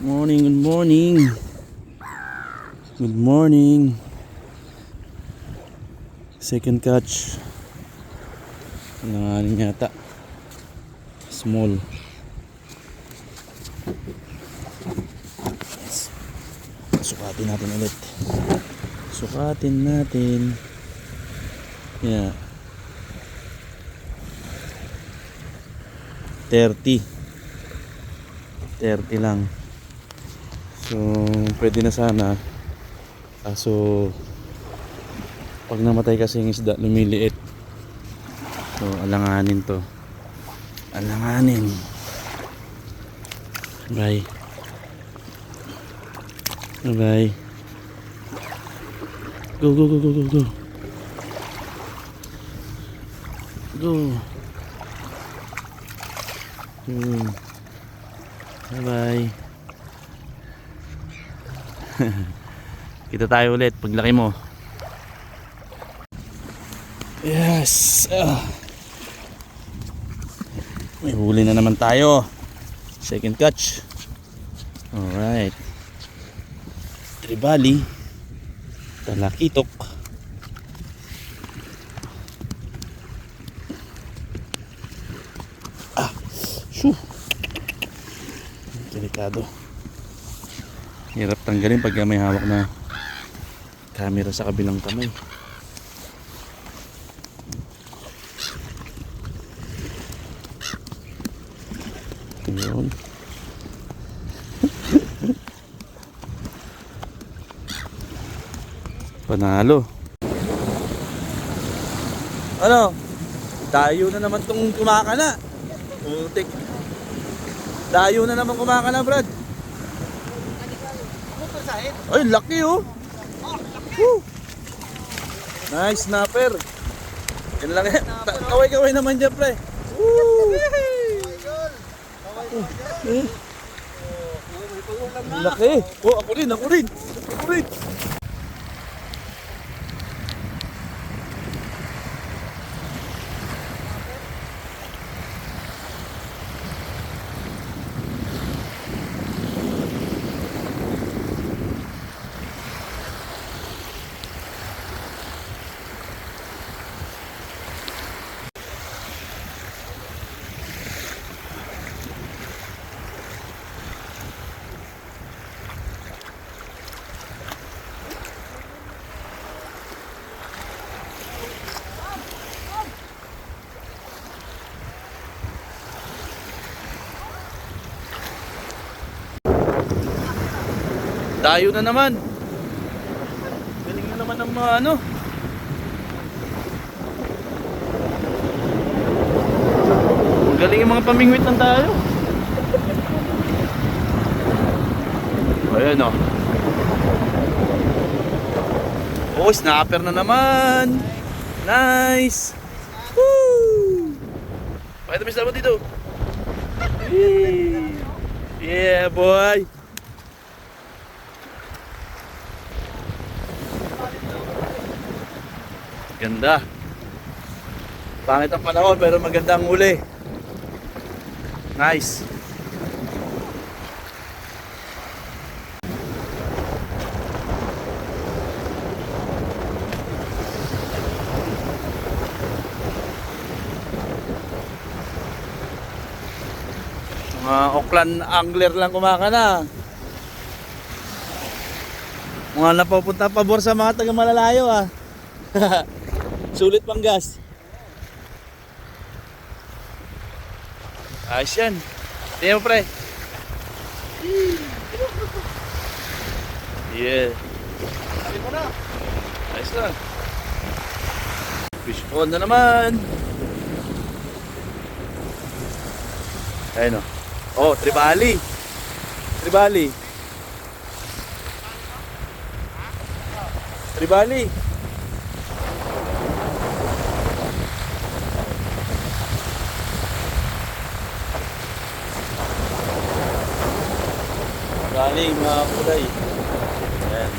Morning, good morning. Good morning. Second catch. Nanganin yata. Small. Yes. Sukatin natin ulit. Sukatin natin. Yeah. 30 lang. So pwede na sana, kaso pag namatay kasi yung isda lumiliit, so alanganin to, alanganin. Bye bye. Go go go go go go go. Bye bye. Kita tayo ulit paglaki mo. Yes. May huli na naman tayo. Second catch. Alright. Tribali. Talakitok. Shoo. Delikado. Hirap tanggalin pag may hawak na camera sa kabilang kamay. Ayun. Panalo. Ano? Dayo na naman tong kumakana. Putik. Dayo na naman kumakana, Brad. Ay, laki oh. Woo. Nice snapper. Yan lang yan. Kaway-kaway naman dyan, pre. Woo. Laki. Oh, ako rin. Dayo na naman. Galing na naman ng mga ano. Galing yung mga pamingwit ng tayo. Ayan o. Oh, snapper na naman. Nice. Woo. Pakita mo yung sabot dito. Yeah boy. Ganda. Pangit ang panahon pero maganda ang huli. Nice. Mga Auckland angler lang kumakana. Mga napapunta pabor sa mga taga malalayo ah. Sulit pang gas. Ayos yan. Tingnan mo pre. Yeah. Ayos mo na. Ayos na. Fish on na naman. Ayun o. Oh, tribali. Tribali. Tribali. Galing mga kulay. Ayan.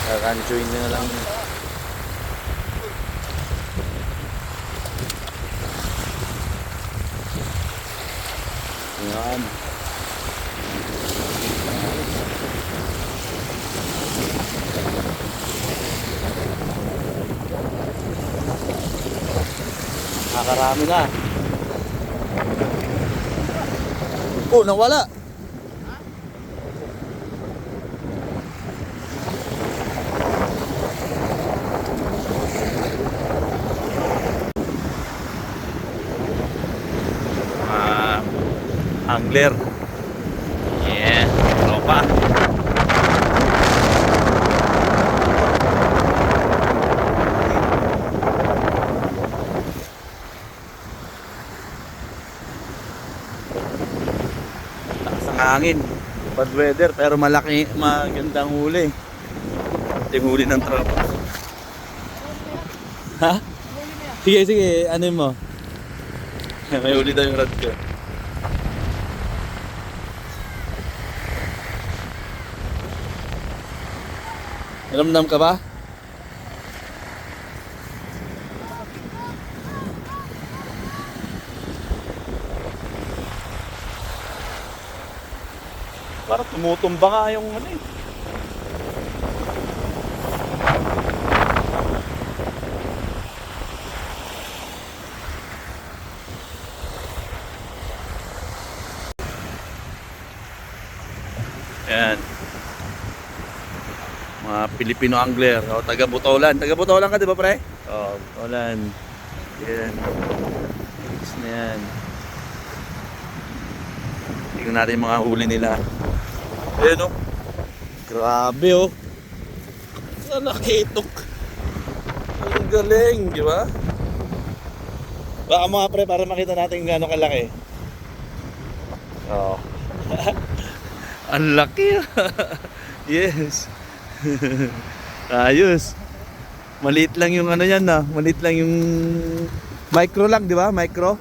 Kakanjoin na lang. Yung Yan. Nakakarami na. Oh, nawala. Angler. Yeah, tropa. Taas ang hangin. Bad weather pero malaki, magandang huli. Yung huli ng tropa. Ha? Sige, sige, ano mo? May huli daw yung rod ko. Ramdam ka ba? Parang tumutumba nga yung ano eh. Ayan. Mga Pilipino angler, o taga Butolan. Taga Butolan ka, di ba, pre? Oh, Butolan. Yan. Yes na yan. Tingnan natin yung mga huli nila. Ayan, oh. Grabe, oh. Saan nakitok? Ang galing, di ba? Baka mga pre, para makita natin gaano kalaki. Oh. Ang laki. Yes. Ayos. Maliit lang yung ano yan na. Maliit lang yung micro lang, di ba? Micro.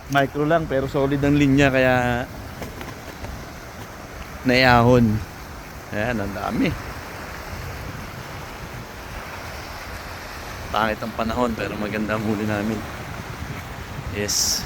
Micro lang pero solid ang linya kaya naiahon. Ayan, ang dami. Pangit ang panahon pero maganda ang huli namin. Yes.